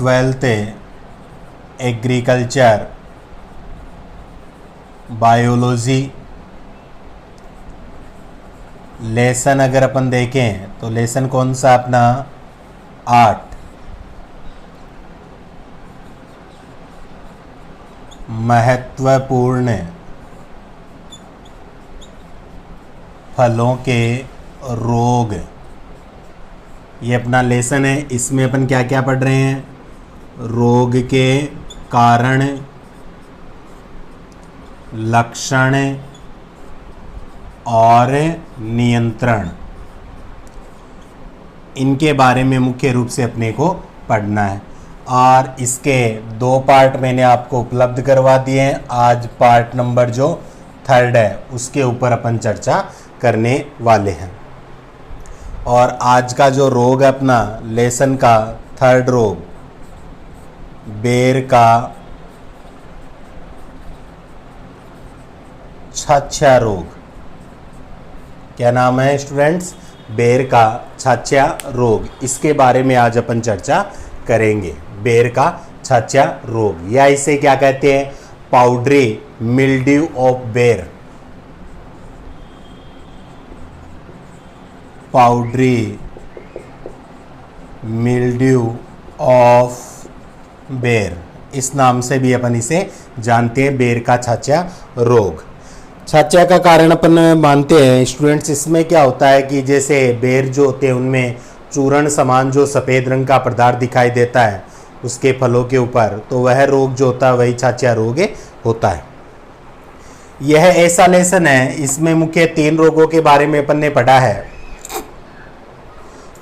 12th agriculture biology lesson अगर अपन देखें तो लेसन कौन सा अपना 8 महत्वपूर्ण फलों के रोग, ये अपना लेसन है। इसमें अपन क्या क्या पढ़ रहे हैं? रोग के कारण, लक्षण और नियंत्रण, इनके बारे में मुख्य रूप से अपने को पढ़ना है। और इसके 2 पार्ट मैंने आपको उपलब्ध करवा दिए हैं। आज पार्ट नंबर जो 3rd है उसके ऊपर अपन चर्चा करने वाले हैं। और आज का जो रोग है अपना लेसन का 3rd रोग, बेर का छाछा रोग। क्या नाम है स्टूडेंट्स? बेर का छाछा रोग। इसके बारे में आज अपन चर्चा करेंगे। बेर का छाछा रोग या इसे क्या कहते हैं? पाउडरी मिल्ड्यू ऑफ बेर। पाउडरी मिल्ड्यू ऑफ बेर, इस नाम से भी अपन इसे जानते हैं, बेर का छाछा रोग। छाछा का कारण अपन मानते हैं स्टूडेंट्स, इसमें क्या होता है कि जैसे बेर जो होते हैं उनमें चूर्ण समान जो सफ़ेद रंग का पदार्थ दिखाई देता है उसके फलों के ऊपर, तो वह रोग जो होता है वही छाछा रोग होता है। यह ऐसा लेसन है, इसमें मुख्य 3 रोगों के बारे में अपन ने पढ़ा है,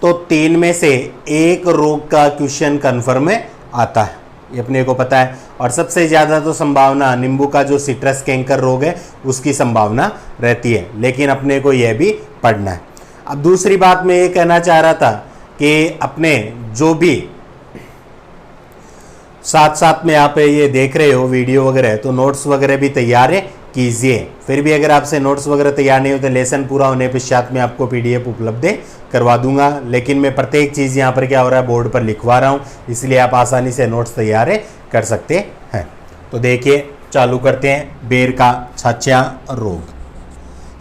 तो 3 में से 1 रोग का क्वेश्चन कन्फर्म आता है, ये अपने को पता है। और सबसे ज़्यादा तो संभावना नींबू का जो सिट्रस कैंकर रोग है उसकी संभावना रहती है, लेकिन अपने को यह भी पढ़ना है। अब दूसरी बात मैं ये कहना चाह रहा था कि अपने जो भी साथ साथ में आप ये देख रहे हो वीडियो वगैरह, तो नोट्स वगैरह भी तैयार कीजिए। फिर भी अगर आपसे नोट्स वगैरह तैयार नहीं हो तो लेसन पूरा होने पश्चात में आपको PDF उपलब्ध करवा दूंगा, लेकिन मैं प्रत्येक चीज़ यहाँ पर क्या हो रहा है बोर्ड पर लिखवा रहा हूँ, इसलिए आप आसानी से नोट्स तैयार कर सकते हैं। तो देखिए चालू करते हैं। बेर का छाछा रोग।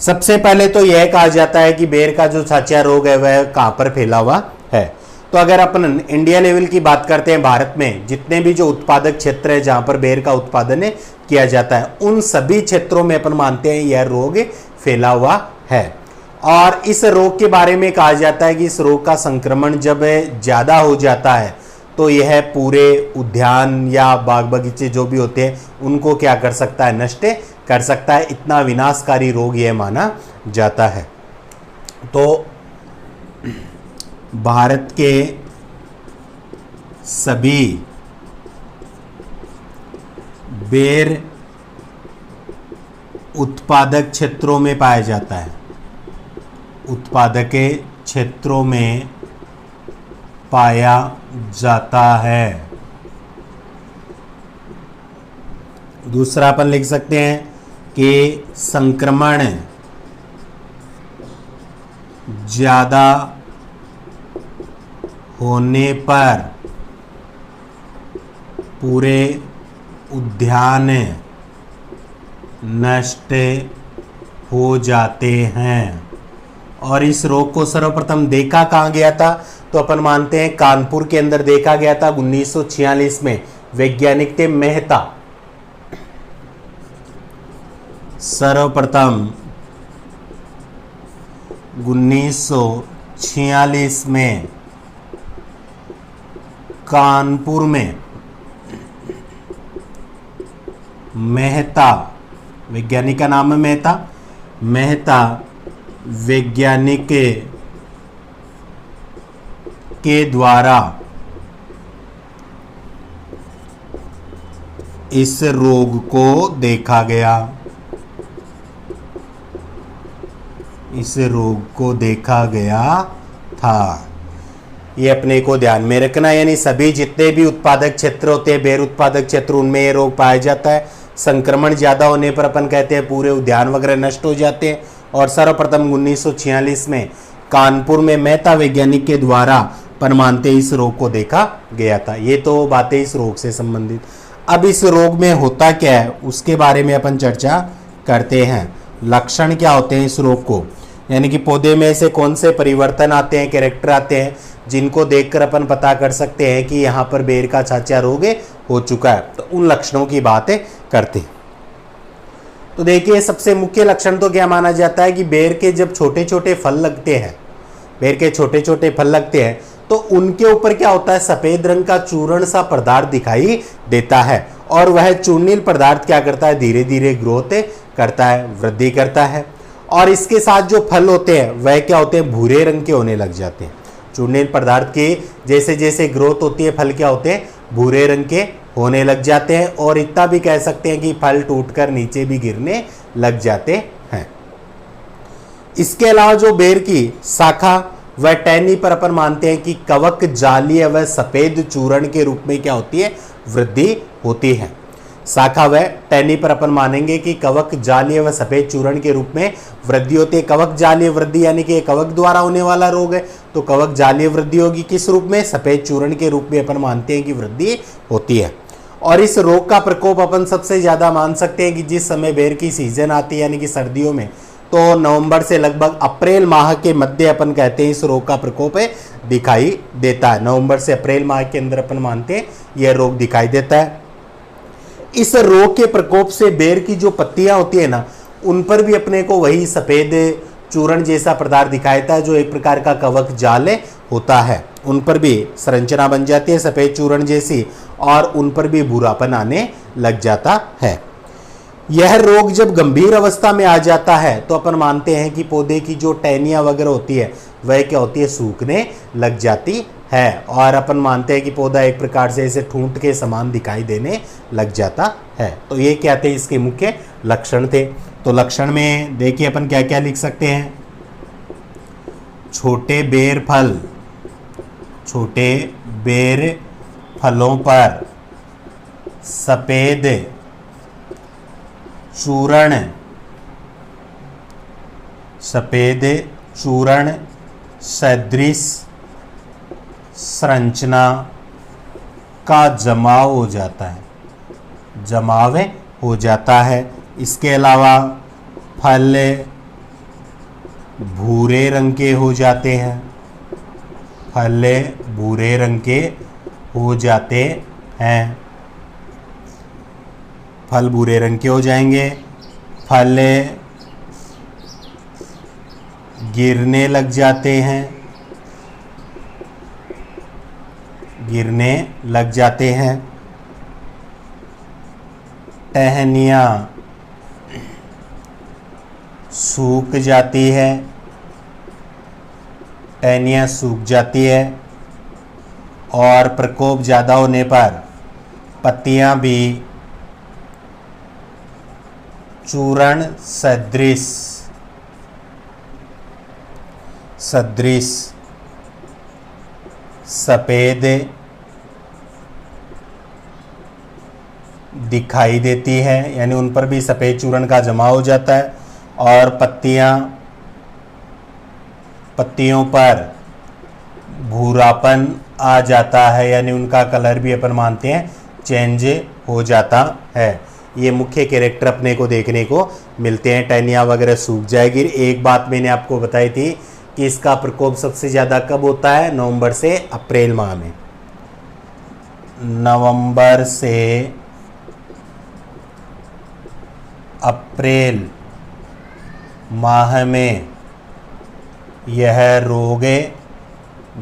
सबसे पहले तो यह कहा जाता है कि बेर का जो छाछा रोग है वह कहाँ पर फैला हुआ है। तो अगर अपन इंडिया लेवल की बात करते हैं, भारत में जितने भी जो उत्पादक क्षेत्र है जहाँ पर बेर का उत्पादन किया जाता है उन सभी क्षेत्रों में अपन मानते हैं यह रोग फैला हुआ है। और इस रोग के बारे में कहा जाता है कि इस रोग का संक्रमण जब ज़्यादा हो जाता है तो यह पूरे उद्यान या बाग बगीचे जो भी होते हैं उनको क्या कर सकता है? नष्ट कर सकता है। इतना विनाशकारी रोग यह माना जाता है। तो भारत के सभी बेर उत्पादक क्षेत्रों में पाया जाता है। उत्पादक क्षेत्रों में पाया जाता है। दूसरा अपन लिख सकते हैं कि संक्रमण ज़्यादा होने पर पूरे उद्यान नष्ट हो जाते हैं। और इस रोग को सर्वप्रथम देखा कहाँ गया था? तो अपन मानते हैं कानपुर के अंदर देखा गया था 1946 में। वैज्ञानिक थे मेहता। सर्वप्रथम 1946 में कानपुर में मेहता, वैज्ञानिक का नाम है मेहता, मेहता वैज्ञानिक के द्वारा इस रोग को देखा गया। इस रोग को देखा गया था। ये अपने को ध्यान में रखना, यानी सभी जितने भी उत्पादक क्षेत्र होते हैं, बेर उत्पादक क्षेत्र, उनमें ये रोग पाया जाता है। संक्रमण ज़्यादा होने पर अपन कहते हैं पूरे उद्यान वगैरह नष्ट हो जाते हैं। और सर्वप्रथम 1946 में कानपुर में मेहता वैज्ञानिक के द्वारा अपन मानते इस रोग को देखा गया था। ये तो बातें इस रोग से संबंधित। अब इस रोग में होता क्या है उसके बारे में अपन चर्चा करते हैं। लक्षण क्या होते हैं इस रोग को, यानी कि पौधे में से कौन से परिवर्तन आते हैं, कैरेक्टर आते हैं जिनको देखकर अपन पता कर सकते हैं कि यहाँ पर बेर का छाछा रोग हो चुका है। तो उन लक्षणों की बातें करते हैं। तो देखिए सबसे मुख्य लक्षण तो क्या माना जाता है कि बेर के जब छोटे छोटे फल लगते हैं, बेर के छोटे छोटे फल लगते हैं तो उनके ऊपर क्या होता है, सफेद रंग का चूर्ण सा पदार्थ दिखाई देता है और वह चूर्णिल पदार्थ क्या करता है, धीरे धीरे ग्रोथ करता है, वृद्धि करता है। और इसके साथ जो फल होते हैं वह क्या होते हैं, भूरे रंग के होने लग जाते हैं। चूर्णिल पदार्थ के जैसे जैसे ग्रोथ होती है फल क्या होते हैं, भूरे रंग के होने लग जाते हैं और इतना भी कह सकते हैं कि फल टूटकर नीचे भी गिरने लग जाते हैं। इसके अलावा जो बेर की शाखा वह टहनी पर अपन मानते हैं कि कवक जालीय व सफेद चूर्ण के रूप में क्या होती है, वृद्धि होती है। शाखा व टहनी पर अपन मानेंगे कि कवक जालीय व सफेद चूर्ण के रूप में वृद्धि होती है। कवक जालीय वृद्धि यानी कि कवक द्वारा होने वाला रोग है, तो कवक जालीय वृद्धि होगी किस रूप में, सफेद चूर्ण के रूप में अपन मानते हैं कि वृद्धि होती है। और इस रोग का प्रकोप अपन सबसे ज्यादा मान सकते हैं कि जिस समय बेर की सीजन आती है यानी कि सर्दियों में, तो नवंबर से लगभग अप्रैल माह के मध्य अपन कहते हैं इस रोग का प्रकोप दिखाई देता है। नवंबर से अप्रैल माह के अंदर अपन मानते हैं यह रोग दिखाई देता है। इस रोग के प्रकोप से बेर की जो पत्तियां होती है ना, उन पर भी अपने को वही सफेद चूर्ण जैसा पदार्थ दिखाई देता है जो एक प्रकार का कवक जाल होता है। उन पर भी संरचना बन जाती है सफेद चूर्ण जैसी और उन पर भी भूरापन आने लग जाता है। यह रोग जब गंभीर अवस्था में आ जाता है तो अपन मानते हैं कि पौधे की जो टहनियाँ वगैरह होती है वह क्या होती है, सूखने लग जाती है और अपन मानते हैं कि पौधा एक प्रकार से इसे ठूंठ के समान दिखाई देने लग जाता है। तो ये क्या थे, इसके मुख्य लक्षण थे। तो लक्षण में देखिए अपन क्या क्या लिख सकते हैं, छोटे बेर फल, छोटे बेर फलों पर सफेद चूर्ण, सफेद चूर्ण सदृश संरचना का जमाव हो जाता है, जमाव हो जाता है। इसके अलावा फल भूरे रंग के हो जाते हैं, फल भूरे रंग के हो जाते हैं, फल भूरे रंग के हो जाएंगे। फल गिरने लग जाते हैं, गिरने लग जाते हैं। टहनियाँ सूख जाती है, टहनियाँ सूख जाती है और प्रकोप ज़्यादा होने पर पत्तियाँ भी चूर्ण सदृश सफेद दिखाई देती है, यानी उन पर भी सफेद चूर्ण का जमा हो जाता है और पत्तियों पर भूरापन आ जाता है, यानी उनका कलर भी अपन मानते हैं चेंज हो जाता है। ये मुख्य कैरेक्टर अपने को देखने को मिलते हैं। टहनियाँ वगैरह सूख जाएगी। एक बात मैंने आपको बताई थी कि इसका प्रकोप सबसे ज़्यादा कब होता है, नवंबर से अप्रैल माह में। नवंबर से अप्रैल माह में यह रोग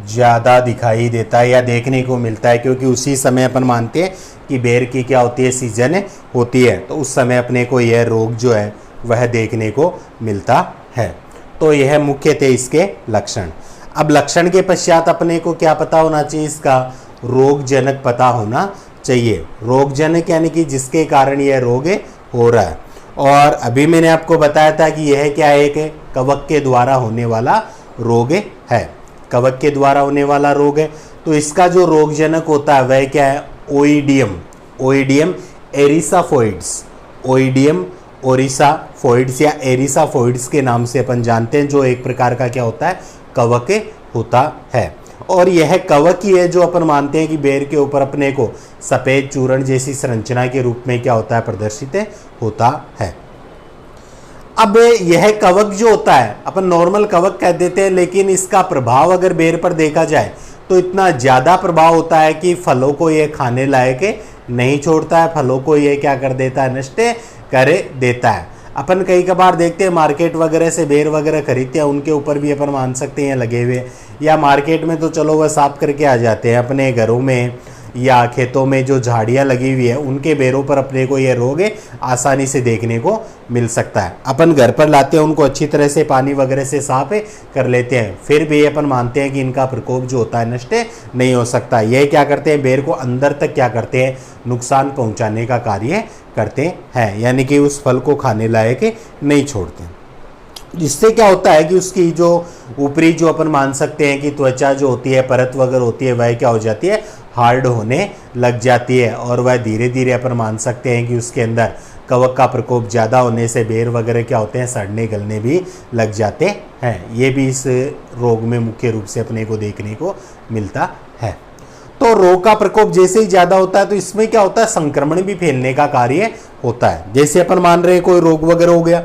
ज़्यादा दिखाई देता है या देखने को मिलता है, क्योंकि उसी समय अपन मानते हैं कि बेर की क्या होती है, सीजन होती है, तो उस समय अपने को यह रोग जो है वह देखने को मिलता है। तो यह मुख्य थे इसके लक्षण। अब लक्षण के पश्चात अपने को क्या पता होना चाहिए, इसका रोगजनक पता होना चाहिए। रोगजनक यानी कि जिसके कारण यह रोग हो रहा है। और अभी मैंने आपको बताया था कि यह क्या है, एक कवक के द्वारा होने वाला रोग है, कवक के द्वारा होने वाला रोग है। तो इसका जो रोगजनक होता है वह क्या है, ओइडियम एरिसाफोइड्स, ओइडियम ओरिसाफोइड्स या एरिसाफोइड्स के नाम से अपन जानते हैं, जो एक प्रकार का क्या होता है, कवक होता है। और यह कवक ही है जो अपन मानते हैं कि बेर के ऊपर अपने को सफेद चूर्ण जैसी संरचना के रूप में क्या होता है, प्रदर्शित होता है। अब यह कवक जो होता है अपन नॉर्मल कवक कह देते हैं, लेकिन इसका प्रभाव अगर बेर पर देखा जाए तो इतना ज़्यादा प्रभाव होता है कि फलों को ये खाने लायक नहीं छोड़ता है, फलों को ये क्या कर देता है, नष्ट कर देता है। अपन कई कबार देखते हैं मार्केट वगैरह से बेर वगैरह खरीदते हैं, उनके ऊपर भी अपन मान सकते हैं लगे हुए, या मार्केट में तो चलो वह साफ करके आ जाते हैं। अपने घरों में या खेतों में जो झाड़ियाँ लगी हुई है उनके बेरों पर अपने को ये रोग आसानी से देखने को मिल सकता है। अपन घर पर लाते हैं, उनको अच्छी तरह से पानी वगैरह से साफ कर लेते हैं, फिर भी अपन मानते हैं कि इनका प्रकोप जो होता है नष्ट नहीं हो सकता। ये क्या करते हैं, बेर को अंदर तक क्या करते हैं, नुकसान पहुंचाने का कार्य करते हैं, यानी कि उस फल को खाने लायक नहीं छोड़ते। जिससे क्या होता है कि उसकी जो ऊपरी जो अपन मान सकते हैं कि त्वचा जो होती है, परत वगैरह होती है, वह क्या हो जाती है, हार्ड होने लग जाती है, और वह धीरे धीरे अपन मान सकते हैं कि उसके अंदर कवक का प्रकोप ज़्यादा होने से बेर वगैरह क्या होते हैं, सड़ने गलने भी लग जाते हैं। ये भी इस रोग में मुख्य रूप से अपने को देखने को मिलता है। तो रोग का प्रकोप जैसे ही ज़्यादा होता है तो इसमें क्या होता है, संक्रमण भी फैलने का कार्य होता है। जैसे अपन मान रहे हैं कोई रोग वगैरह हो गया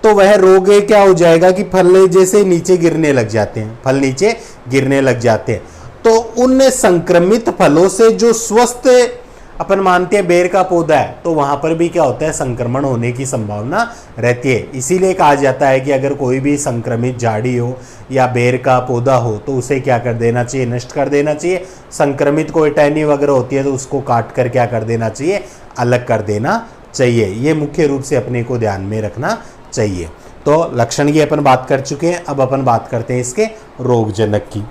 तो वह रोग क्या हो जाएगा कि फल जैसे नीचे गिरने लग जाते हैं, फल नीचे गिरने लग जाते हैं। तो उन संक्रमित फलों से जो स्वस्थ अपन मानते हैं बेर का पौधा है, तो वहां पर भी क्या होता है, संक्रमण होने की संभावना रहती है। इसीलिए कहा जाता है कि अगर कोई भी संक्रमित झाड़ी हो या बेर का पौधा हो तो उसे क्या कर देना चाहिए, नष्ट कर देना चाहिए। संक्रमित कोई टहनी वगैरह होती है तो उसको काट कर क्या कर देना चाहिए, अलग कर देना चाहिए। ये मुख्य रूप से अपने को ध्यान में रखना चाहिए। तो लक्षण की अपन बात कर चुके हैं, अब अपन बात करते हैं इसके रोगजनक की।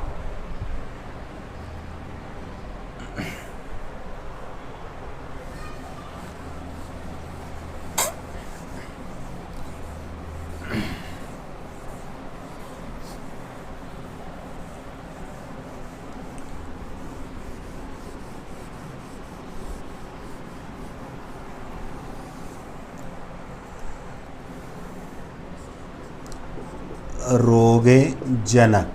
रोगजनक,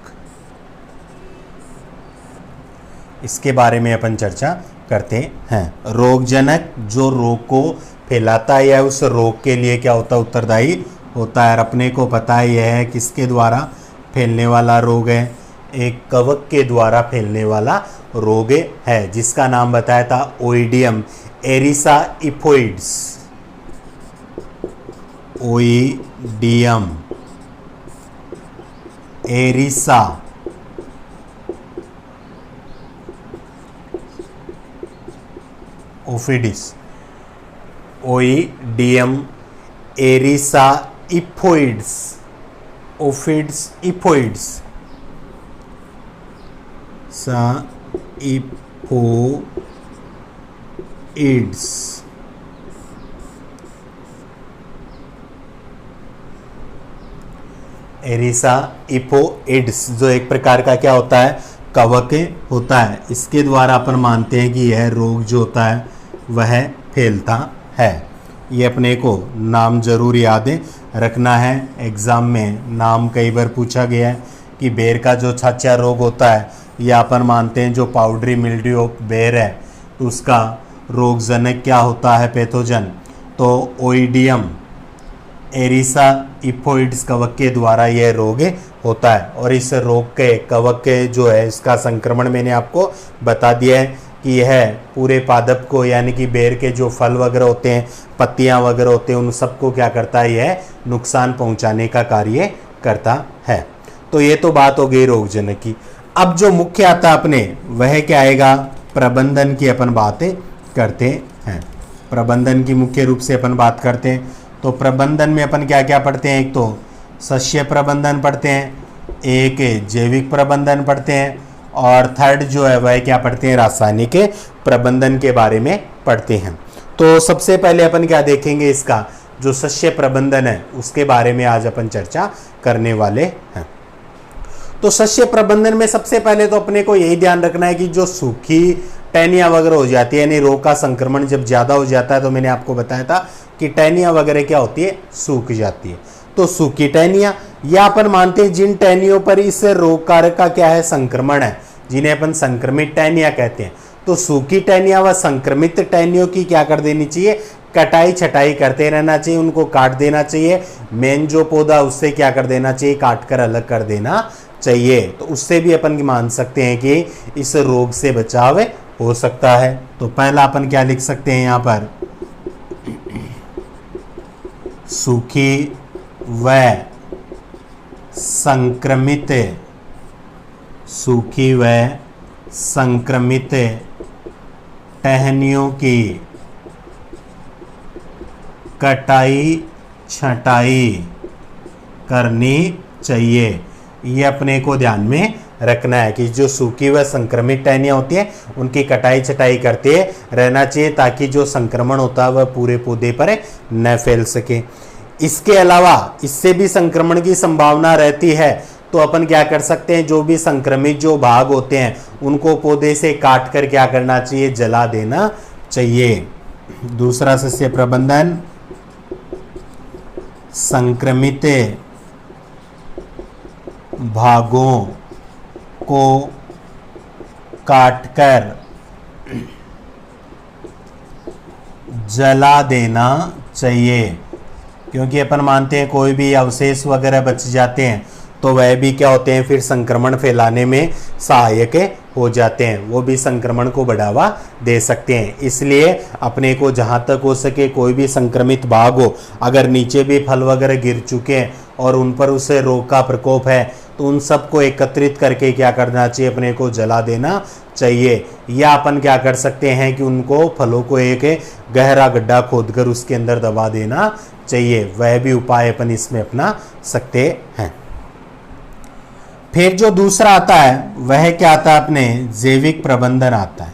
इसके बारे में अपन चर्चा करते हैं। रोगजनक जो रोग को फैलाता है या उस रोग के लिए क्या होता है, उत्तरदायी होता है। और अपने को पता है यह है किसके द्वारा फैलने वाला रोग है, एक कवक के द्वारा फैलने वाला रोग है, जिसका नाम बताया था ओइडियम एरिसाइफोइड्स। ओइडियम एरिसा ओफिडिस, ओइडियम एरिसाइफोइड्स, ओफिड्स इफोइड्स, साइफोइड्स। एरिसाइफोइड्स जो एक प्रकार का क्या होता है, कवक होता है। इसके द्वारा अपन मानते हैं कि यह रोग जो होता है वह फैलता है। ये अपने को नाम जरूर याद रखना है, एग्ज़ाम में नाम कई बार पूछा गया है कि बेर का जो छाछा रोग होता है या अपन मानते हैं जो पाउडरी मिल्ड्यू ऑफ बेर है तो उसका रोगजनक क्या होता है, पैथोजन, तो ओइडियम एरिसाइफोइड्स कवक के द्वारा यह रोग होता है। और इस रोग के कवक के जो है इसका संक्रमण मैंने आपको बता दिया है कि यह पूरे पादप को यानी कि बेर के जो फल वगैरह होते हैं, पत्तियां वगैरह होते हैं, उन सबको क्या करता है, यह नुकसान पहुंचाने का कार्य करता है। तो ये तो बात हो गई रोगजनक की। अब जो मुख्य आता अपने वह क्या आएगा, प्रबंधन की अपन बातें करते हैं। प्रबंधन की मुख्य रूप से अपन बात करते हैं। तो प्रबंधन में अपन क्या क्या पढ़ते हैं, एक तो सस्य प्रबंधन पढ़ते हैं, एक जैविक प्रबंधन पढ़ते हैं, और थर्ड जो है वह क्या पढ़ते हैं, रासायनिक प्रबंधन के बारे में पढ़ते हैं। तो सबसे पहले अपन क्या देखेंगे, इसका जो सस्य प्रबंधन है उसके बारे में आज अपन चर्चा करने वाले हैं। तो सस्य प्रबंधन में सबसे पहले तो अपने को यही ध्यान रखना है कि जो सूखी टहनियाँ वगैरह हो जाती है, यानी रोग का संक्रमण जब ज़्यादा हो जाता है तो मैंने आपको बताया था कि टहनियाँ वगैरह क्या होती है, सूख जाती है। तो सूखी टहनियाँ या अपन मानते हैं जिन टहनियों पर इस रोग कारक का क्या है, संक्रमण है, जिन्हें अपन संक्रमित टहनियाँ कहते हैं। तो सूखी टहनियाँ व संक्रमित टहनियों की क्या कर देनी चाहिए, कटाई छटाई करते रहना चाहिए, उनको काट देना चाहिए। मेन जो पौधा उससे क्या कर देना चाहिए, काट कर अलग कर देना चाहिए। तो उससे भी अपन मान सकते हैं कि इस रोग से बचाव हो सकता है। तो पहला अपन क्या लिख सकते हैं यहाँ पर, सूखी व संक्रमित, सूखी व संक्रमित टहनियों की कटाई छटाई करनी चाहिए। ये अपने को ध्यान में रखना है कि जो सूखी व संक्रमित टहनियाँ होती हैं उनकी कटाई छटाई करते रहना चाहिए, ताकि जो संक्रमण होता है वह पूरे पौधे पर न फैल सके। इसके अलावा इससे भी संक्रमण की संभावना रहती है, तो अपन क्या कर सकते हैं, जो भी संक्रमित जो भाग होते हैं उनको पौधे से काट कर क्या करना चाहिए, जला देना चाहिए। दूसरा सस्य प्रबंधन, संक्रमित भागों को काटकर जला देना चाहिए, क्योंकि अपन मानते हैं कोई भी अवशेष वगैरह बच जाते हैं तो वह भी क्या होते हैं, फिर संक्रमण फैलाने में सहायक हो जाते हैं, वो भी संक्रमण को बढ़ावा दे सकते हैं। इसलिए अपने को जहाँ तक हो सके कोई भी संक्रमित भाग हो, अगर नीचे भी फल वगैरह गिर चुके हैं और उन पर उसे रोग का प्रकोप है, तो उन सबको एकत्रित करके क्या करना चाहिए, अपने को जला देना चाहिए। या अपन क्या कर सकते हैं कि उनको फलों को एक गहरा गड्ढा खोदकर उसके अंदर दबा देना चाहिए, वह भी उपाय अपन इसमें अपना सकते हैं। फिर जो दूसरा आता है वह क्या आता है, अपने जैविक प्रबंधन आता है।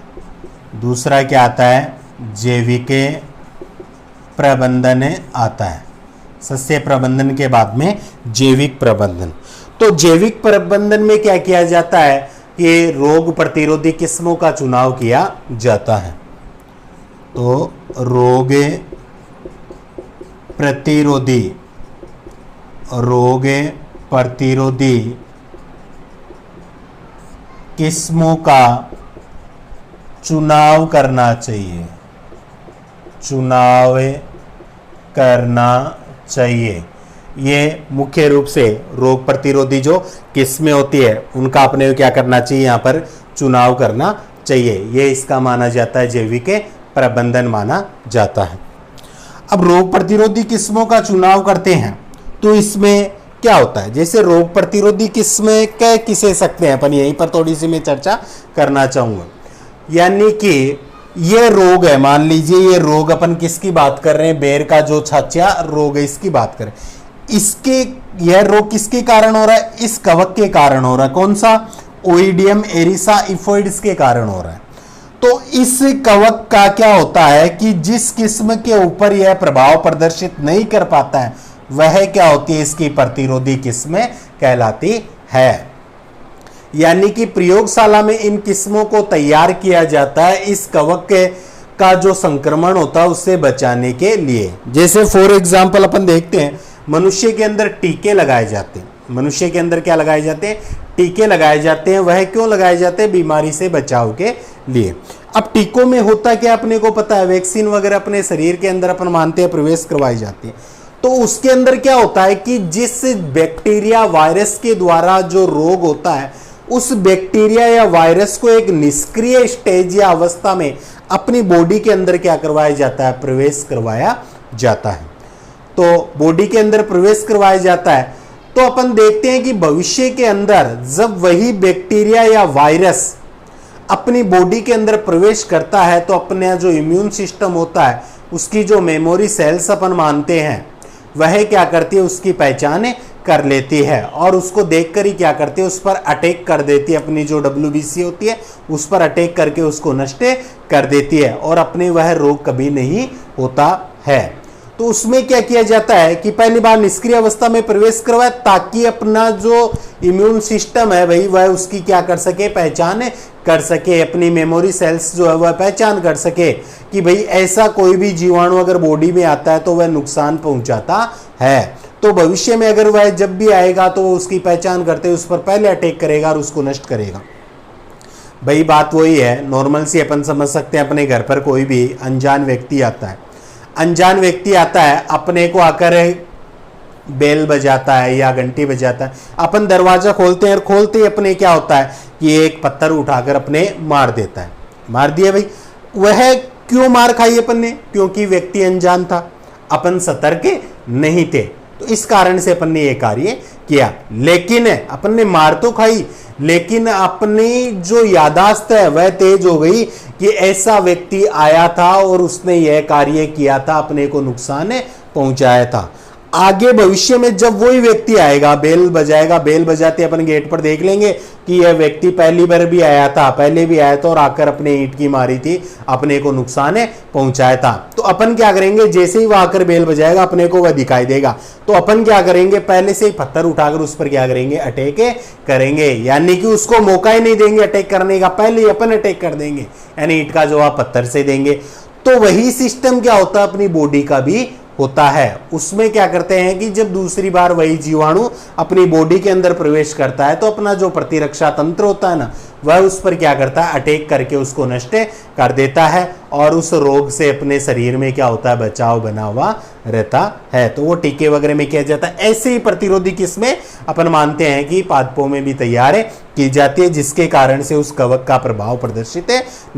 दूसरा क्या आता है, जैविक प्रबंधन आता है। सस्य प्रबंधन के बाद में जैविक प्रबंधन। तो जैविक प्रबंधन में क्या किया जाता है कि रोग प्रतिरोधी किस्मों का चुनाव किया जाता है। तो रोग प्रतिरोधी किस्मों का चुनाव करना चाहिए, चुनाव करना चाहिए। ये मुख्य रूप से रोग प्रतिरोधी जो किस्में होती है उनका अपने क्या करना चाहिए, यहाँ पर चुनाव करना चाहिए। ये इसका माना जाता है जैविक प्रबंधन माना जाता है। अब रोग प्रतिरोधी किस्मों का चुनाव करते हैं तो इसमें क्या होता है, जैसे रोग प्रतिरोधी किस्में क्या किसे सकते हैं अपन, यहीं पर थोड़ी सी मैं चर्चा करना चाहूंगा। यानी कि ये रोग है, मान लीजिए ये रोग अपन किसकी बात कर रहे हैं, बेर का जो छाछिया रोग है इसकी बात करें। इसके यह रोग किसके कारण हो रहा है, इस कवक के कारण हो रहा है। कौन सा, ओइडियम एरिसा इफोइड्स के कारण हो रहा है। तो इस कवक का क्या होता है कि जिस किस्म के ऊपर यह प्रभाव प्रदर्शित नहीं कर पाता है वह क्या होती है, इसकी प्रतिरोधी किस्में कहलाती है। यानी कि प्रयोगशाला में इन किस्मों को तैयार किया जाता है इस कवक का जो संक्रमण होता है उससे बचाने के लिए। जैसे फॉर एग्जांपल अपन देखते हैं मनुष्य के अंदर टीके लगाए जाते हैं। मनुष्य के अंदर क्या लगाए जाते हैं, टीके लगाए जाते हैं। वह क्यों लगाए जाते हैं, बीमारी से बचाव के लिए। अब टीकों में होता क्या अपने को पता है, वैक्सीन वगैरह अपने शरीर के अंदर अपन मानते हैं प्रवेश करवाई जाती है। तो उसके अंदर क्या होता है कि जिस बैक्टीरिया वायरस के द्वारा जो रोग होता है उस बैक्टीरिया या वायरस को एक निष्क्रिय स्टेज या अवस्था में अपनी बॉडी के अंदर क्या करवाया जाता है, प्रवेश करवाया जाता है। तो बॉडी के अंदर प्रवेश करवाया जाता है तो अपन देखते हैं कि भविष्य के अंदर जब वही बैक्टीरिया या वायरस अपनी बॉडी के अंदर प्रवेश करता है तो अपने जो इम्यून सिस्टम होता है उसकी जो मेमोरी सेल्स अपन मानते हैं वह क्या करती है, उसकी पहचान कर लेती है और उसको देखकर ही क्या करती है, उस पर अटैक कर देती है। अपनी जो WBC होती है उस पर अटैक करके उसको नष्ट कर देती है और अपने वह रोग कभी नहीं होता है। तो उसमें क्या किया जाता है कि पहली बार निष्क्रिय अवस्था में प्रवेश करवाए ताकि अपना जो इम्यून सिस्टम है भाई वह उसकी क्या कर सके, पहचान कर सके। अपनी मेमोरी सेल्स जो है वह पहचान कर सके कि भाई ऐसा कोई भी जीवाणु अगर बॉडी में आता है तो वह नुकसान पहुंचाता है। तो भविष्य में अगर वह जब भी आएगा तो वो उसकी पहचान करते उस पर पहले अटैक करेगा और उसको नष्ट करेगा। भाई बात वही है, नॉर्मल सी अपन समझ सकते हैं, अपने घर पर कोई भी अनजान व्यक्ति आता है, अनजान व्यक्ति आता है, अपने को आकर बेल बजाता है या घंटी बजाता है, अपन दरवाजा खोलते हैं और खोलते ही अपने क्या होता है कि एक पत्थर उठाकर अपने मार देता है। मार दिया भाई, वह क्यों मार खाई अपन ने? क्योंकि व्यक्ति अनजान था, अपन सतर्क नहीं थे, तो इस कारण से अपन ने यह कार्य किया। लेकिन अपन ने मार तो खाई, लेकिन अपनी जो यादाश्त है वह तेज हो गई कि ऐसा व्यक्ति आया था और उसने यह कार्य किया था, अपने को नुकसान पहुंचाया था। आगे भविष्य में जब वही व्यक्ति आएगा, बेल बजाएगा, बेल बजाते अपन गेट पर देख लेंगे कि यह व्यक्ति पहली बार भी आया था, पहले भी आया था और आकर अपने ईंट की मारी थी, अपने को नुकसान पहुंचाया था। तो अपन क्या करेंगे, जैसे ही वह आकर बेल बजाएगा अपने को वह दिखाई देगा, तो अपन क्या करेंगे, पहले से ही पत्थर उठाकर उस पर क्या करेंगे, अटैक करेंगे। यानी कि उसको मौका ही नहीं देंगे अटैक करने का, पहले ही अपन अटैक कर देंगे, यानी ईंट का जवाब पत्थर से देंगे। तो वही सिस्टम क्या होता है अपनी बॉडी का भी होता है। उसमें क्या करते हैं कि जब दूसरी बार वही जीवाणु अपनी बॉडी के अंदर प्रवेश करता है तो अपना जो प्रतिरक्षा तंत्र होता है ना, वह उस पर क्या करता है, अटैक करके उसको नष्ट कर देता है और उस रोग से अपने शरीर में क्या होता है, बचाव बना हुआ रहता है। तो वो टीके वगैरह में किया जाता है। ऐसे ही प्रतिरोधी किस्में अपन मानते हैं कि पादपों में भी तैयार की जाती है, जिसके कारण से उस कवक का प्रभाव प्रदर्शित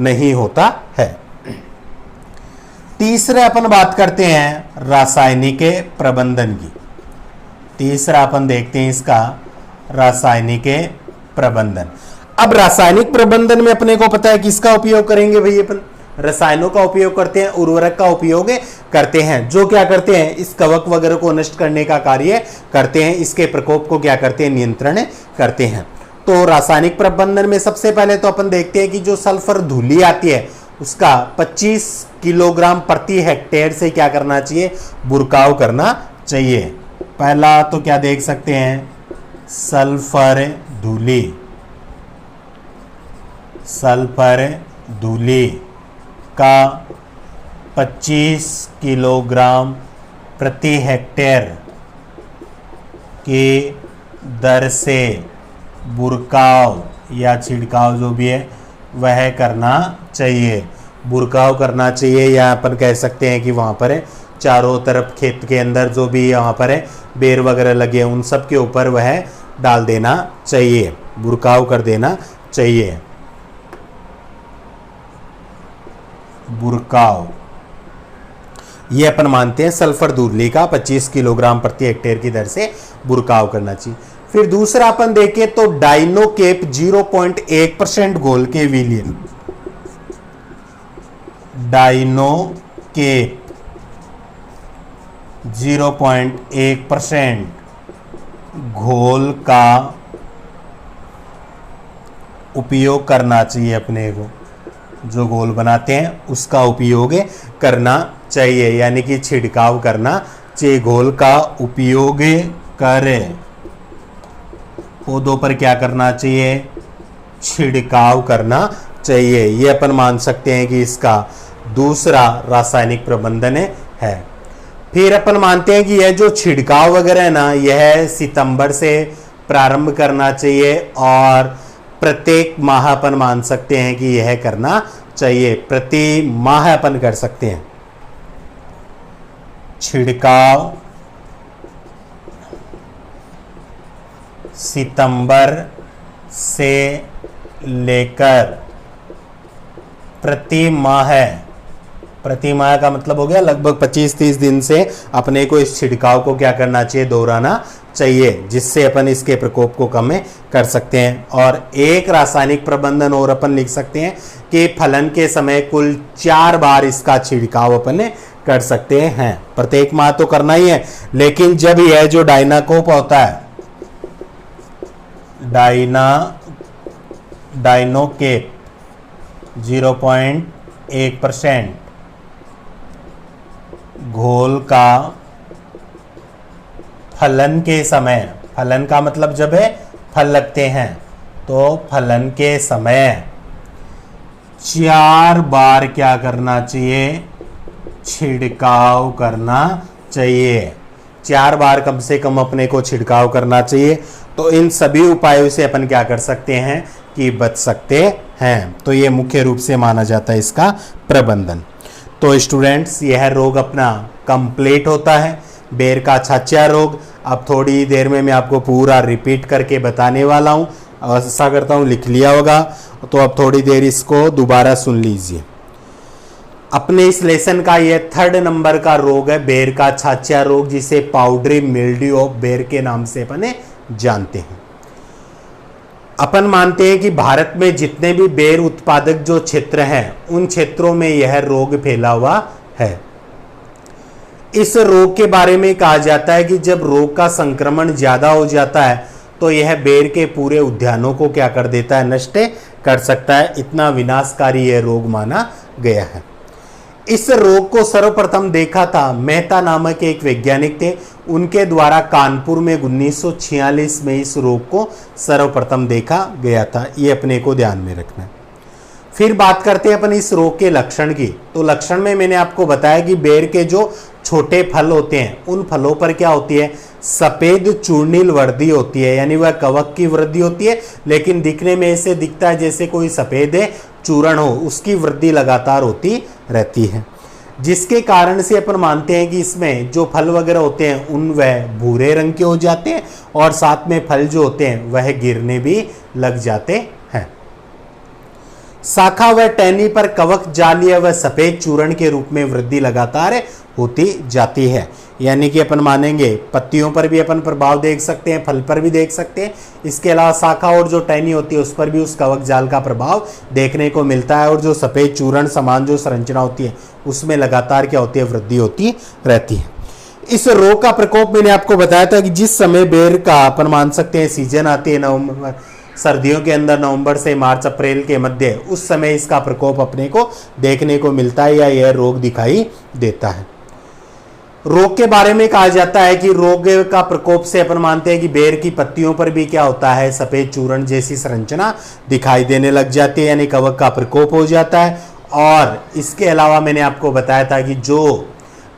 नहीं होता है। तीसरा अपन बात करते हैं रासायनिक प्रबंधन की। तीसरा अपन देखते हैं इसका रासायनिक प्रबंधन। अब रासायनिक प्रबंधन में अपने को पता है किसका उपयोग करेंगे भाई, अपन रसायनों का उपयोग करते हैं, उर्वरक का उपयोग करते हैं, जो क्या करते हैं, इस कवक वगैरह को नष्ट करने का कार्य करते हैं, इसके प्रकोप को क्या करते हैं, नियंत्रण करते हैं। तो रासायनिक प्रबंधन में सबसे पहले तो अपन देखते हैं कि जो सल्फर धूली आती है उसका 25 किलोग्राम प्रति हेक्टेयर से क्या करना चाहिए, बुरकाव करना चाहिए। पहला तो क्या देख सकते हैं, सल्फर धूली, सल्फर धूली का 25 किलोग्राम प्रति हेक्टेयर की दर से बुरकाव या छिड़काव जो भी है वह करना चाहिए। बुरकाव करना चाहिए, या अपन कह सकते हैं कि वहाँ पर चारों तरफ खेत के अंदर जो भी यहाँ पर बेर वगैरह लगे उन सब के ऊपर वह डाल देना चाहिए, बुरकाव कर देना चाहिए। बुरकाव ये अपन मानते हैं सल्फर धूली का 25 किलोग्राम प्रति हेक्टेयर की दर से बुरकाव करना चाहिए। फिर दूसरा अपन देखें तो डाइनोकेप 0.1% घोल के विलयन, डाइनोकेप 0.1% घोल का उपयोग करना चाहिए। अपने को जो घोल बनाते हैं उसका उपयोग करना चाहिए, यानी कि छिड़काव करना चाहिए। घोल का उपयोग करें, पौधों पर क्या करना चाहिए, छिड़काव करना चाहिए। ये अपन मान सकते हैं कि इसका दूसरा रासायनिक प्रबंधन है। फिर अपन मानते हैं कि यह जो छिड़काव वगैरह है ना, यह सितंबर से प्रारंभ करना चाहिए और प्रत्येक माह अपन मान सकते हैं कि यह करना चाहिए, प्रति माह अपन कर सकते हैं छिड़काव। सितंबर से लेकर प्रति माह, प्रति माह का मतलब हो गया लगभग 25-30 दिन से अपने को इस छिड़काव को क्या करना चाहिए, दोहराना चाहिए, जिससे अपन इसके प्रकोप को कम कर सकते हैं। और एक रासायनिक प्रबंधन और अपन लिख सकते हैं कि फलन के समय कुल 4 बार इसका छिड़काव अपन कर सकते हैं। प्रत्येक माह तो करना ही है, लेकिन जब यह जो डाइनाकोप होता है, डाइनोकेप 0.1% घोल का फलन के समय, फलन का मतलब जब है फल लगते हैं, तो फलन के समय 4 बार क्या करना चाहिए, छिड़काव करना चाहिए। 4 बार कम से कम अपने को छिड़काव करना चाहिए। तो इन सभी उपायों से अपन क्या कर सकते हैं कि बच सकते हैं, तो ये मुख्य रूप से माना जाता है इसका प्रबंधन। तो स्टूडेंट्स, यह रोग अपना कंप्लीट होता है, बेर का छाछा रोग। अब थोड़ी देर में मैं आपको पूरा रिपीट करके बताने वाला हूँ, आशा करता हूँ लिख लिया होगा, तो अब थोड़ी देर इसको दोबारा सुन लीजिए। अपने इस लेसन का यह 3rd नंबर का रोग है बेर का छाछा रोग, जिसे पाउडरी मिल्ड्यू ऑफ बेर के नाम से अपने जानते हैं। अपन मानते हैं कि भारत में जितने भी बेर उत्पादक जो क्षेत्र हैं, उन क्षेत्रों में यह रोग फैला हुआ है। इस रोग के बारे में कहा जाता है कि जब रोग का संक्रमण ज्यादा हो जाता है तो यह बेर के पूरे उद्यानों को क्या कर देता है, नष्ट कर सकता है। इतना विनाशकारी यह रोग माना गया है। इस रोग को सर्वप्रथम देखा था मेहता नामक एक वैज्ञानिक थे, उनके द्वारा कानपुर में 1946 में इस रोग को सर्वप्रथम देखा गया था। ये अपने को ध्यान में रखना है। फिर बात करते हैं अपन इस रोग के लक्षण की। तो लक्षण में मैंने आपको बताया कि बेर के जो छोटे फल होते हैं, उन फलों पर क्या होती है, सफेद चूर्णिल वृद्धि होती है, यानी वह कवक की वृद्धि होती है, लेकिन दिखने में ऐसे दिखता है जैसे कोई सफेद चूर्ण हो, उसकी वृद्धि लगातार होती रहती है, जिसके कारण से अपन मानते हैं कि इसमें जो फल वगैरह होते हैं उन वह भूरे रंग के हो जाते हैं, और साथ में फल जो होते हैं वह गिरने भी लग जाते हैं। शाखा व टहनी पर कवक जालीय व सफेद चूर्ण के रूप में वृद्धि लगातार होती जाती है, यानी कि अपन मानेंगे पत्तियों पर भी अपन प्रभाव देख सकते हैं, फल पर भी देख सकते हैं। इसके अलावा शाखा और जो टहनी होती है उस पर भी उस कवक जाल का प्रभाव देखने को मिलता है, और जो सफेद चूर्ण समान जो संरचना होती है उसमें लगातार क्या होती है, वृद्धि होती रहती है। इस रोग का प्रकोप मैंने आपको बताया था कि जिस समय बेर का अपन मान सकते हैं सीजन आती है, नवंबर सर्दियों के अंदर नवंबर से मार्च अप्रैल के मध्य, उस समय इसका प्रकोप अपने को देखने को मिलता है या यह रोग दिखाई देता है। रोग के बारे में कहा जाता है कि रोग का प्रकोप से अपन मानते हैं कि बेर की पत्तियों पर भी क्या होता है, सफेद चूर्ण जैसी संरचना दिखाई देने लग जाती है, यानी कवक का प्रकोप हो जाता है। और इसके अलावा मैंने आपको बताया था कि जो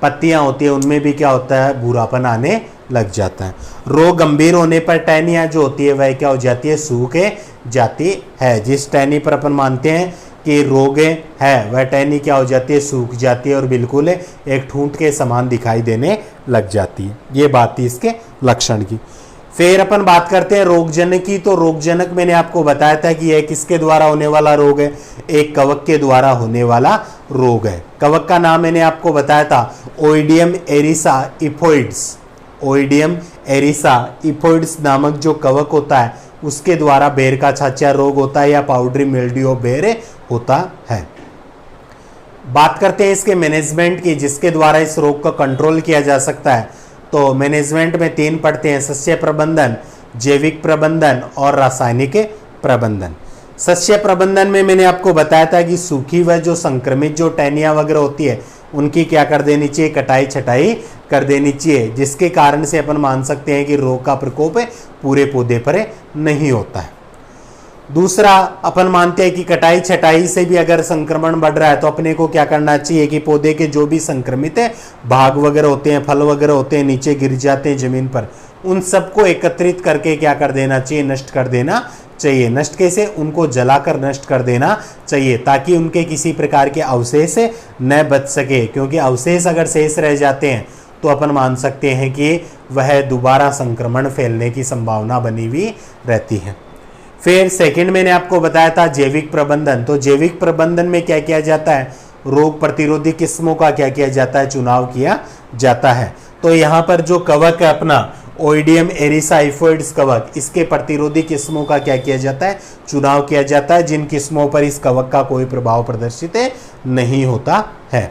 पत्तियां होती है उनमें भी क्या होता है, भूरापन आने लग जाता है। रोग गंभीर होने पर टहनियां जो होती है वह क्या हो जाती है, सूख जाती है। जिस टहनी पर अपन मानते हैं कि रोग है वह टहनी क्या हो जाती है, सूख जाती है और बिल्कुल एक ठूंठ के समान दिखाई देने लग जाती है। ये बात थी इसके लक्षण की। फिर अपन बात करते हैं रोगजनक की। तो रोगजनक मैंने आपको बताया था कि यह किसके द्वारा होने वाला रोग है, एक कवक के द्वारा होने वाला रोग है। कवक का नाम मैंने आपको बताया था ओइडियम एरिसा इफोइड्स। ओइडियम एरिसा इफोइड्स नामक जो कवक होता है उसके द्वारा बेर का छाछा रोग होता है या पाउडरी मिल्ड्यू ऑफ बेर होता है। बात करते हैं इसके मैनेजमेंट की, जिसके द्वारा इस रोग को कंट्रोल किया जा सकता है। तो मैनेजमेंट में 3 पड़ते हैं, सस्य प्रबंधन, जैविक प्रबंधन और रासायनिक प्रबंधन। सस्य प्रबंधन में मैंने आपको बताया था कि सूखी व जो संक्रमित जो टहनियां वगैरह होती है उनकी क्या कर देनी चाहिए, कटाई छटाई कर देनी चाहिए, जिसके कारण से अपन मान सकते हैं कि रोग का प्रकोप पूरे पौधे पर नहीं होता है। दूसरा, अपन मानते हैं कि कटाई छटाई से भी अगर संक्रमण बढ़ रहा है तो अपने को क्या करना चाहिए कि पौधे के जो भी संक्रमित है भाग वगैरह होते हैं, फल वगैरह होते हैं, नीचे गिर जाते हैं जमीन पर, उन सबको एकत्रित करके क्या कर देना चाहिए, नष्ट कर देना चाहिए। नष्ट कैसे, उनको जलाकर नष्ट कर देना चाहिए, ताकि उनके किसी प्रकार के अवशेष न बच सके, क्योंकि अवशेष अगर शेष रह जाते हैं तो अपन मान सकते हैं कि वह दोबारा संक्रमण फैलने की संभावना बनी हुई रहती है। फिर सेकंड मैंने आपको बताया था जैविक प्रबंधन। तो जैविक प्रबंधन में क्या किया जाता है, रोग प्रतिरोधी किस्मों का क्या किया जाता है, चुनाव किया जाता है। तो यहाँ पर जो कवक है अपना ओइडियम एरिसा इफोइड्स कवक, इसके प्रतिरोधी किस्मों का क्या किया जाता है, चुनाव किया जाता है, जिन किस्मों पर इस कवक का कोई प्रभाव प्रदर्शित नहीं होता है।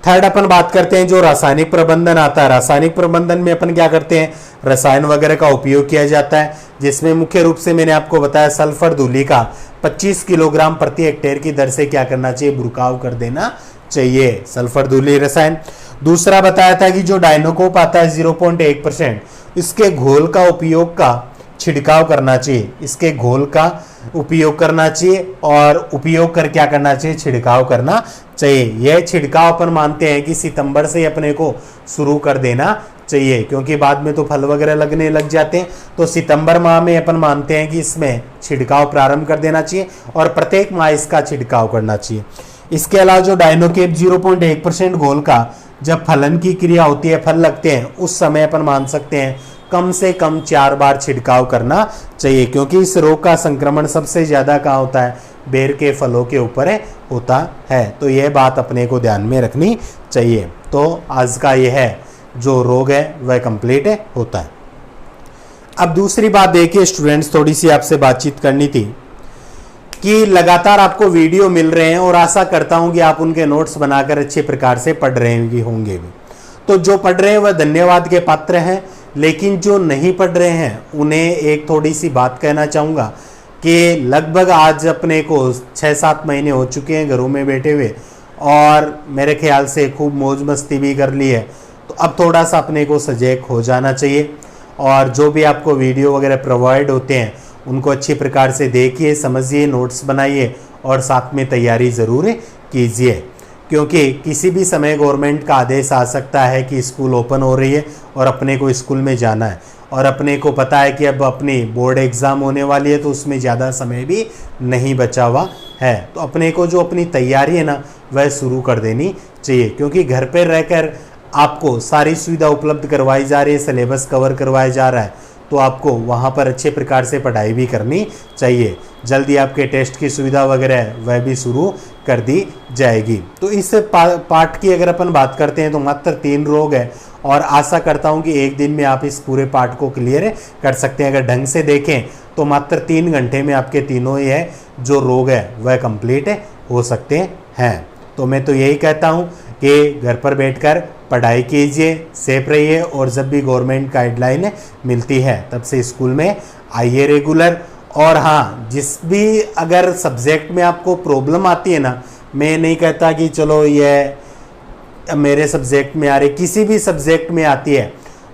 थर्ड अपन बात करते हैं जो रासायनिक प्रबंधन आता है। रासायनिक प्रबंधन में अपन क्या करते हैं, रसायन वगैरह का उपयोग किया जाता है, जिसमें मुख्य रूप से मैंने आपको बताया सल्फर धूलि का 25 किलोग्राम प्रति हेक्टेयर की दर से क्या करना चाहिए, बुरकाव कर देना चाहिए, सल्फर धूलि रसायन। दूसरा बताया था कि जो डाइनोकोप आता है 0.1%, इसके घोल का उपयोग का छिड़काव करना चाहिए, इसके घोल का उपयोग करना चाहिए और उपयोग कर क्या करना चाहिए, छिड़काव करना चाहिए। यह छिड़काव अपन मानते हैं कि सितंबर से अपने को शुरू कर देना चाहिए, क्योंकि बाद में तो फल वगैरह लगने लग जाते हैं। तो सितंबर माह में अपन मानते हैं कि इसमें छिड़काव प्रारंभ कर देना चाहिए और प्रत्येक माह इसका छिड़काव करना चाहिए। इसके अलावा जो डायनोकेप 0.1% घोल का जब फलन की क्रिया होती है, फल लगते हैं, उस समय अपन मान सकते हैं कम से कम 4 बार छिड़काव करना चाहिए, क्योंकि इस रोग का संक्रमण सबसे ज्यादा कहाँ होता है, बेर के फलों के ऊपर होता है। तो यह बात अपने को ध्यान में रखनी चाहिए। तो आज का यह है जो रोग है वह कंप्लीट होता है। अब दूसरी बात देखिए स्टूडेंट्स, थोड़ी सी आपसे बातचीत करनी थी कि लगातार आपको वीडियो मिल रहे हैं और आशा करता हूं कि आप उनके नोट्स बनाकर अच्छे प्रकार से पढ़ रहे होंगे भी। तो जो पढ़ रहे हैं वह धन्यवाद के पात्र हैं, लेकिन जो नहीं पढ़ रहे हैं उन्हें एक थोड़ी सी बात कहना चाहूँगा कि लगभग आज अपने को 6-7 महीने हो चुके हैं घरों में बैठे हुए और मेरे ख्याल से खूब मौज मस्ती भी कर ली है। तो अब थोड़ा सा अपने को सजग हो जाना चाहिए और जो भी आपको वीडियो वगैरह प्रोवाइड होते हैं उनको अच्छी प्रकार से देखिए, समझिए, नोट्स बनाइए और साथ में तैयारी ज़रूर कीजिए, क्योंकि किसी भी समय गवर्नमेंट का आदेश आ सकता है कि स्कूल ओपन हो रही है और अपने को स्कूल में जाना है और अपने को पता है कि अब अपनी बोर्ड एग्ज़ाम होने वाली है, तो उसमें ज़्यादा समय भी नहीं बचा हुआ है। तो अपने को जो अपनी तैयारी है ना वह शुरू कर देनी चाहिए, क्योंकि घर पर रहकर आपको सारी सुविधा उपलब्ध करवाई जा रही है, सिलेबस कवर करवाया जा रहा है, तो आपको वहाँ पर अच्छे प्रकार से पढ़ाई भी करनी चाहिए। जल्दी आपके टेस्ट की सुविधा वगैरह वह भी शुरू कर दी जाएगी। तो इस पाठ की अगर अपन बात करते हैं तो मात्र 3 रोग है और आशा करता हूँ कि एक दिन में आप इस पूरे पाठ को क्लियर कर सकते हैं। अगर ढंग से देखें तो मात्र 3 घंटे में आपके तीनों ही है जो रोग है वह कंप्लीट हो सकते हैं। तो मैं तो यही कहता हूँ कि घर पर बैठकर पढ़ाई कीजिए, सेफ रहिए और जब भी गवर्नमेंट गाइडलाइन मिलती है तब से स्कूल में आइए रेगुलर। और हाँ, जिस भी अगर सब्जेक्ट में आपको प्रॉब्लम आती है ना, मैं नहीं कहता कि चलो ये मेरे सब्जेक्ट में आ रही, किसी भी सब्जेक्ट में आती है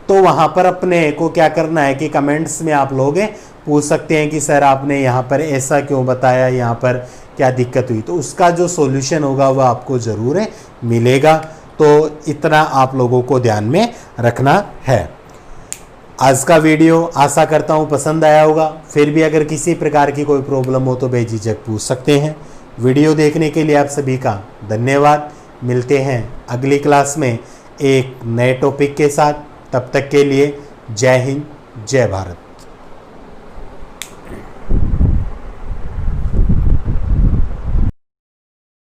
तो वहाँ पर अपने को क्या करना है कि कमेंट्स में आप लोग पूछ सकते हैं कि सर आपने यहाँ पर ऐसा क्यों बताया, यहाँ पर क्या दिक्कत हुई, तो उसका जो सॉल्यूशन होगा वह आपको ज़रूर मिलेगा। तो इतना आप लोगों को ध्यान में रखना है। आज का वीडियो आशा करता हूँ पसंद आया होगा। फिर भी अगर किसी प्रकार की कोई प्रॉब्लम हो तो बेझिझक पूछ सकते हैं। वीडियो देखने के लिए आप सभी का धन्यवाद। मिलते हैं अगली क्लास में एक नए टॉपिक के साथ। तब तक के लिए जय हिंद, जय भारत।